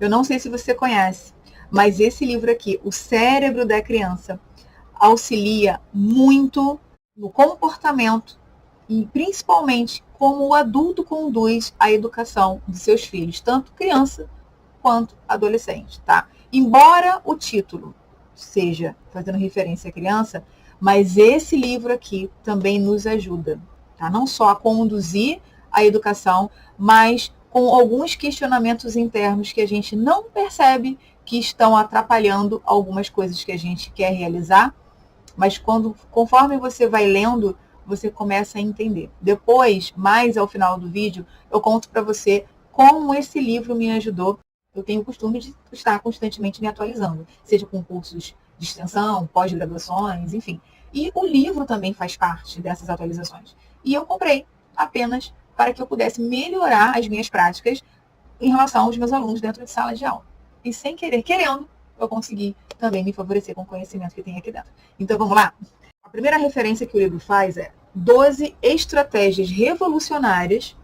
Eu não sei se você conhece, mas esse livro aqui, O Cérebro da Criança, auxilia muito no comportamento e principalmente como o adulto conduz a educação de seus filhos, tanto criança quanto adolescente, tá? Embora o título seja fazendo referência à criança, mas esse livro aqui também nos ajuda, tá? Não só a conduzir a educação, mas com alguns questionamentos internos que a gente não percebe que estão atrapalhando algumas coisas que a gente quer realizar, mas conforme você vai lendo, você começa a entender. Depois, mais ao final do vídeo, eu conto para você como esse livro me ajudou. Eu tenho o costume de estar constantemente me atualizando, seja com cursos de extensão, pós-graduações, enfim. E o livro também faz parte dessas atualizações. E eu comprei apenas para que eu pudesse melhorar as minhas práticas em relação aos meus alunos dentro de sala de aula. E sem querer, querendo, eu consegui também me favorecer com o conhecimento que tem aqui dentro. Então, vamos lá? A primeira referência que o livro faz é 12 estratégias revolucionárias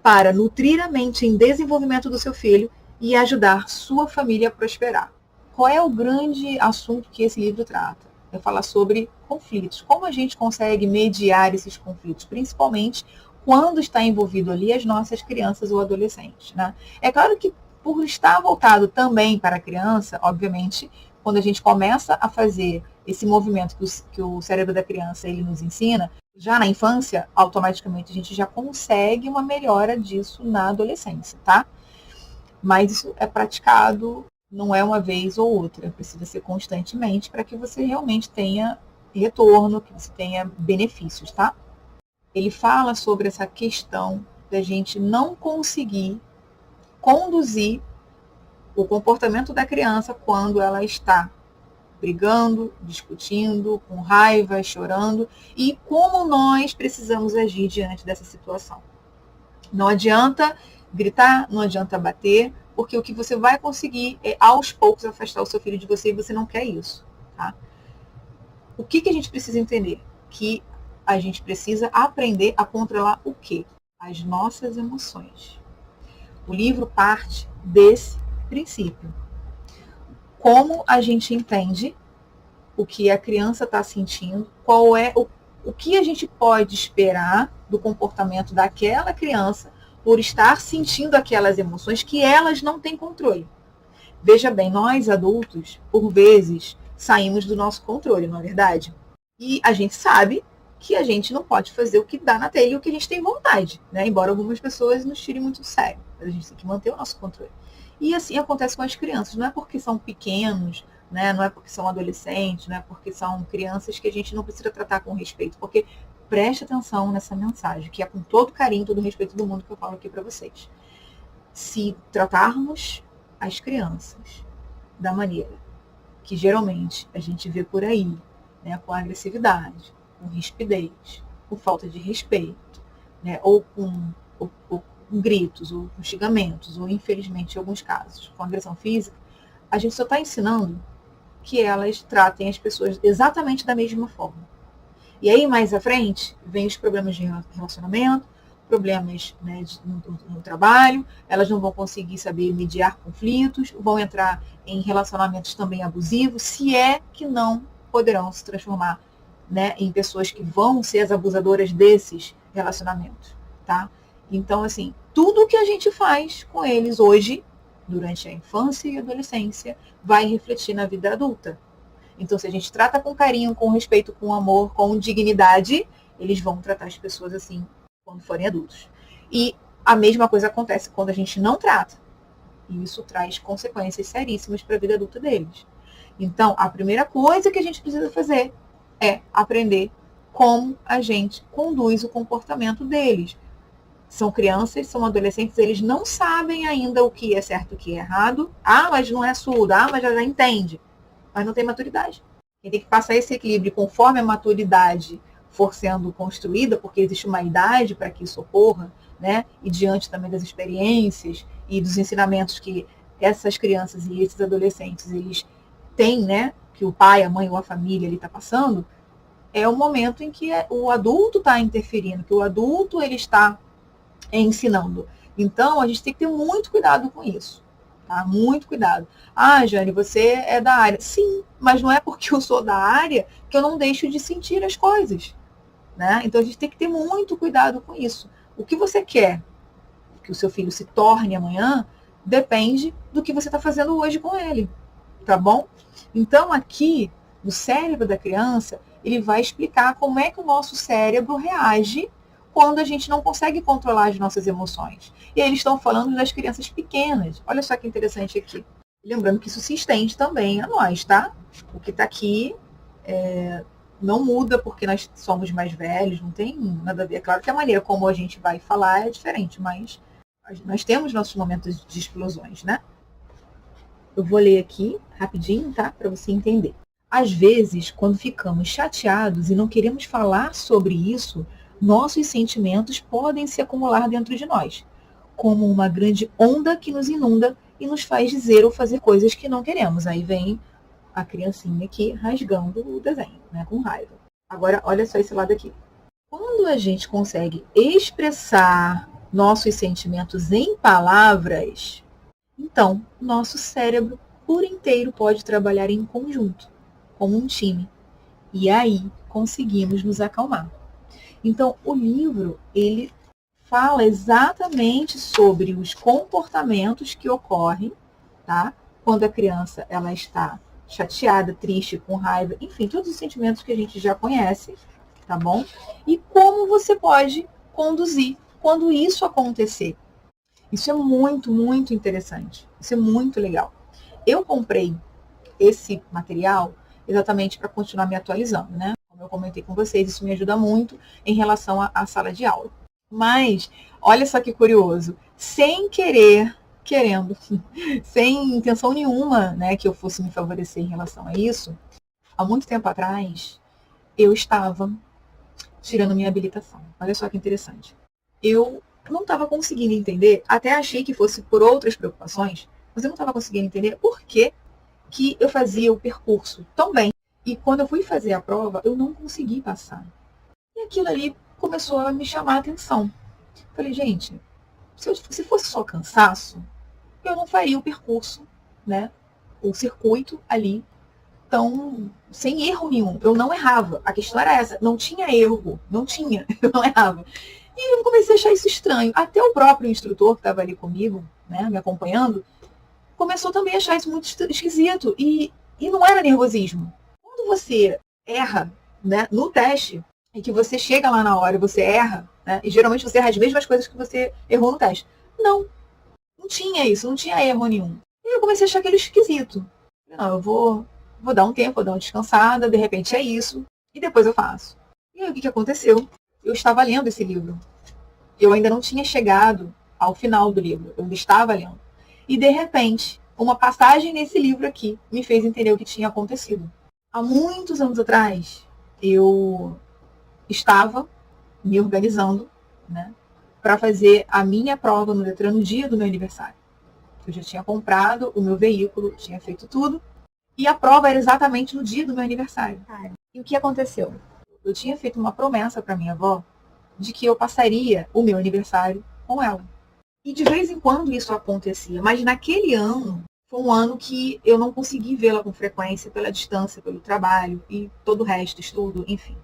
para nutrir a mente em desenvolvimento do seu filho e ajudar sua família a prosperar. Qual é o grande assunto que esse livro trata? É falar sobre conflitos. Como a gente consegue mediar esses conflitos, principalmente quando está envolvido ali as nossas crianças ou adolescentes, né? É claro que por estar voltado também para a criança, obviamente, quando a gente começa a fazer esse movimento que o cérebro da criança ele nos ensina, já na infância, automaticamente a gente já consegue uma melhora disso na adolescência, tá? Mas isso é praticado, não é uma vez ou outra, precisa ser constantemente para que você realmente tenha retorno, que você tenha benefícios, tá? Ele fala sobre essa questão da gente não conseguir conduzir o comportamento da criança quando ela está brigando, discutindo, com raiva, chorando, e como nós precisamos agir diante dessa situação. Não adianta gritar, não adianta bater, porque o que você vai conseguir é, aos poucos, afastar o seu filho de você e você não quer isso, tá? O que a gente precisa entender? Que a gente precisa aprender a controlar o quê? As nossas emoções. O livro parte desse princípio. Como a gente entende o que a criança está sentindo, qual é o que a gente pode esperar do comportamento daquela criança por estar sentindo aquelas emoções que elas não têm controle. Veja bem, nós adultos, por vezes, saímos do nosso controle, não é verdade? E a gente sabe que a gente não pode fazer o que dá na telha e o que a gente tem vontade, né? Embora algumas pessoas nos tirem muito sério, mas a gente tem que manter o nosso controle. E assim acontece com as crianças, não é porque são pequenos, né? Não é porque são adolescentes, não é porque são crianças que a gente não precisa tratar com respeito, porque preste atenção nessa mensagem, que é com todo carinho, todo o respeito do mundo que eu falo aqui para vocês. Se tratarmos as crianças da maneira que geralmente a gente vê por aí, né, com agressividade, com rispidez, com falta de respeito, né, ou com gritos, ou com xingamentos, ou infelizmente em alguns casos com agressão física, a gente só está ensinando que elas tratem as pessoas exatamente da mesma forma. E aí, mais à frente, vem os problemas de relacionamento, problemas, né, no trabalho, elas não vão conseguir saber mediar conflitos, vão entrar em relacionamentos também abusivos, se é que não poderão se transformar, né, em pessoas que vão ser as abusadoras desses relacionamentos, tá? Então, assim, tudo que a gente faz com eles hoje, durante a infância e adolescência, vai refletir na vida adulta. Então, se a gente trata com carinho, com respeito, com amor, com dignidade, eles vão tratar as pessoas assim quando forem adultos. E a mesma coisa acontece quando a gente não trata. E isso traz consequências seríssimas para a vida adulta deles. Então, a primeira coisa que a gente precisa fazer é aprender como a gente conduz o comportamento deles. São crianças, são adolescentes, eles não sabem ainda o que é certo e o que é errado. Ah, mas não é surdo. Ah, mas já entende. Mas não tem maturidade. Quem tem que passar esse equilíbrio conforme a maturidade for sendo construída, porque existe uma idade para que isso ocorra, né? E diante também das experiências e dos ensinamentos que essas crianças e esses adolescentes eles têm, né? Que o pai, a mãe ou a família está passando, é o momento em que o adulto está interferindo, que o adulto ele está ensinando. Então, a gente tem que ter muito cuidado com isso. tá? Muito cuidado. Ah, Jane, você é da área. Sim, mas não é porque eu sou da área que eu não deixo de sentir as coisas, né? Então a gente tem que ter muito cuidado com isso. O que você quer que o seu filho se torne amanhã depende do que você está fazendo hoje com ele, tá bom? Então aqui, no cérebro da criança, ele vai explicar como é que o nosso cérebro reage quando a gente não consegue controlar as nossas emoções. E aí eles estão falando das crianças pequenas. Olha só que interessante aqui. Lembrando que isso se estende também a nós, tá? O que está aqui não muda porque nós somos mais velhos, não tem nada a ver. É claro que a maneira como a gente vai falar é diferente, mas nós temos nossos momentos de explosões, né? Eu vou ler aqui rapidinho, tá? Para você entender. Às vezes, quando ficamos chateados e não queremos falar sobre isso, nossos sentimentos podem se acumular dentro de nós, como uma grande onda que nos inunda e nos faz dizer ou fazer coisas que não queremos. Aí vem a criancinha aqui rasgando o desenho, né, com raiva. Agora, olha só esse lado aqui. Quando a gente consegue expressar nossos sentimentos em palavras, então nosso cérebro por inteiro pode trabalhar em conjunto, como um time. E aí conseguimos nos acalmar. Então, o livro, ele fala exatamente sobre os comportamentos que ocorrem, tá? Quando a criança ela está chateada, triste, com raiva, enfim, todos os sentimentos que a gente já conhece, tá bom? E como você pode conduzir quando isso acontecer. Isso é muito, muito interessante. Isso é muito legal. Eu comprei esse material exatamente para continuar me atualizando, né? Como eu comentei com vocês, isso me ajuda muito em relação à sala de aula. Mas, olha só que curioso, sem querer, querendo, sem intenção nenhuma, né, que eu fosse me favorecer em relação a isso, há muito tempo atrás, eu estava tirando minha habilitação. Olha só que interessante. Eu não estava conseguindo entender, até achei que fosse por outras preocupações, mas eu não estava conseguindo entender por que eu fazia o percurso tão bem. E quando eu fui fazer a prova, eu não consegui passar. E aquilo ali começou a me chamar a atenção. Falei, gente, se fosse só cansaço, eu não faria o percurso, né? O circuito ali, tão sem erro nenhum. Eu não errava. A questão era essa. Não tinha erro. Não tinha. Eu não errava. E eu comecei a achar isso estranho. Até o próprio instrutor que estava ali comigo, né, me acompanhando, começou também a achar isso muito esquisito. E não era nervosismo. Quando você erra, né, no teste, e que você chega lá na hora e você erra, né, e geralmente você erra as mesmas coisas que você errou no teste. Não tinha isso, não tinha erro nenhum. E eu comecei a achar aquilo esquisito. Não, eu vou dar um tempo, vou dar uma descansada, de repente é isso, e depois eu faço. E aí o que aconteceu? Eu estava lendo esse livro. Eu ainda não tinha chegado ao final do livro, eu ainda estava lendo. E de repente, uma passagem nesse livro aqui me fez entender o que tinha acontecido. Há muitos anos atrás, eu estava me organizando, né, para fazer a minha prova no Detran no dia do meu aniversário. Eu já tinha comprado o meu veículo, tinha feito tudo, e a prova era exatamente no dia do meu aniversário. E o que aconteceu? Eu tinha feito uma promessa para minha avó de que eu passaria o meu aniversário com ela. E de vez em quando isso acontecia, mas naquele ano foi um ano que eu não consegui vê-la com frequência pela distância, pelo trabalho e todo o resto, estudo, enfim.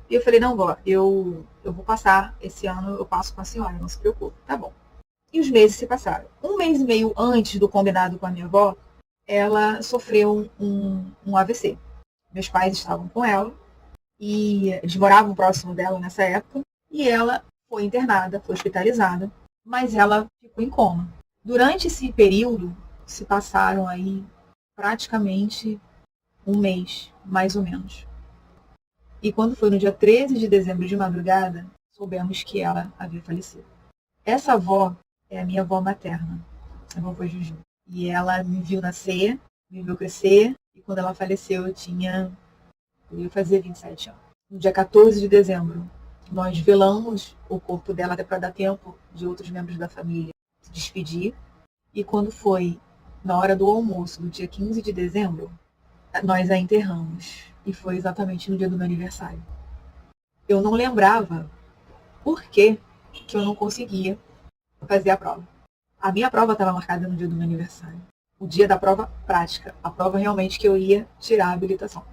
E eu falei, não, vó, eu vou passar esse ano, eu passo com a senhora, não se preocupe, tá bom. E os meses se passaram. Um mês e meio antes do combinado com a minha avó, ela sofreu um AVC. Meus pais estavam com ela, e eles moravam próximo dela nessa época, e ela foi internada, foi hospitalizada, mas ela ficou em coma. Durante esse período, se passaram aí praticamente um mês, mais ou menos. E quando foi no dia 13 de dezembro de madrugada, soubemos que ela havia falecido. Essa avó é a minha avó materna, a vovó Juju. E ela me viu nascer, me viu crescer, e quando ela faleceu eu ia fazer 27 anos. No dia 14 de dezembro, nós velamos o corpo dela até para dar tempo de outros membros da família se despedir. E quando foi na hora do almoço, do dia 15 de dezembro, nós a enterramos. E foi exatamente no dia do meu aniversário. Eu não lembrava por que eu não conseguia fazer a prova. A minha prova estava marcada no dia do meu aniversário. O dia da prova prática. A prova realmente que eu ia tirar a habilitação.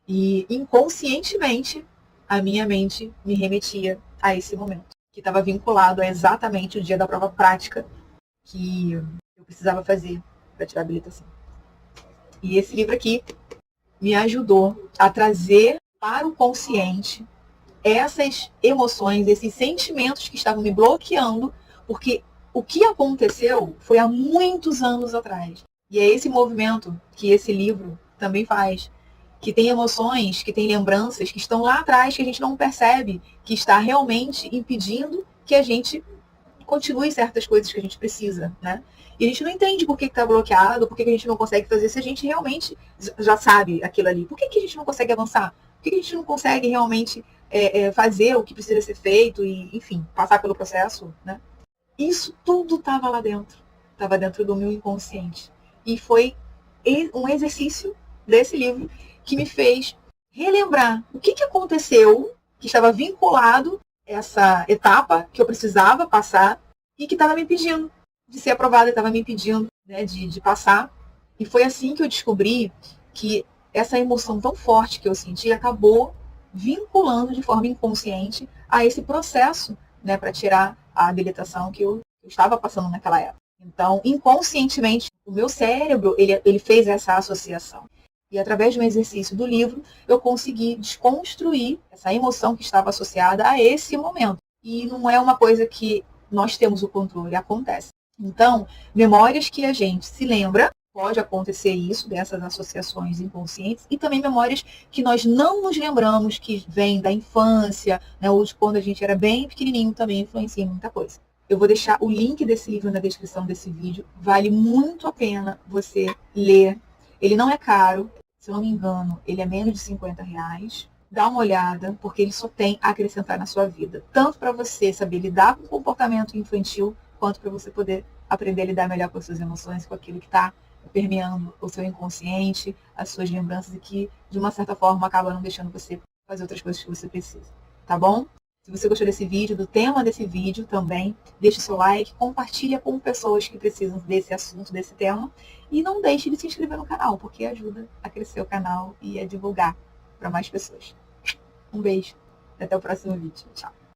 E inconscientemente, a minha mente me remetia a esse momento, que estava vinculado a exatamente o dia da prova prática que eu precisava fazer para tirar a habilitação. E esse livro aqui me ajudou a trazer para o consciente essas emoções, esses sentimentos que estavam me bloqueando, porque o que aconteceu foi há muitos anos atrás. E é esse movimento que esse livro também faz, que tem emoções, que tem lembranças que estão lá atrás, que a gente não percebe, que está realmente impedindo que a gente continue certas coisas que a gente precisa, né? E a gente não entende por que está bloqueado, por que a gente não consegue fazer, se a gente realmente já sabe aquilo ali. Por que a gente não consegue avançar? Por que a gente não consegue realmente fazer o que precisa ser feito e, enfim, passar pelo processo, né? Isso tudo estava lá dentro. Estava dentro do meu inconsciente. E foi um exercício desse livro que me fez relembrar o que aconteceu, que estava vinculado a essa etapa que eu precisava passar e que estava me impedindo de ser aprovada, estava me impedindo, né, de passar. E foi assim que eu descobri que essa emoção tão forte que eu senti acabou vinculando de forma inconsciente a esse processo, né, para tirar a habilitação que eu estava passando naquela época. Então, inconscientemente, o meu cérebro, ele fez essa associação. E através de um exercício do livro, eu consegui desconstruir essa emoção que estava associada a esse momento. E não é uma coisa que nós temos o controle, acontece. Então, memórias que a gente se lembra, pode acontecer isso, dessas associações inconscientes, e também memórias que nós não nos lembramos, que vêm da infância, né, ou de quando a gente era bem pequenininho, também influencia em muita coisa. Eu vou deixar o link desse livro na descrição desse vídeo. Vale muito a pena você ler. Ele não é caro, se eu não me engano, ele é menos de R$50. Dá uma olhada, porque ele só tem a acrescentar na sua vida. Tanto para você saber lidar com o comportamento infantil, quanto para você poder aprender a lidar melhor com as suas emoções, com aquilo que está permeando o seu inconsciente, as suas lembranças e que, de uma certa forma, acaba não deixando você fazer outras coisas que você precisa. Tá bom? Se você gostou desse vídeo, do tema desse vídeo também, deixe seu like, compartilha com pessoas que precisam desse assunto, desse tema. E não deixe de se inscrever no canal, porque ajuda a crescer o canal e a divulgar para mais pessoas. Um beijo. Até o próximo vídeo. Tchau.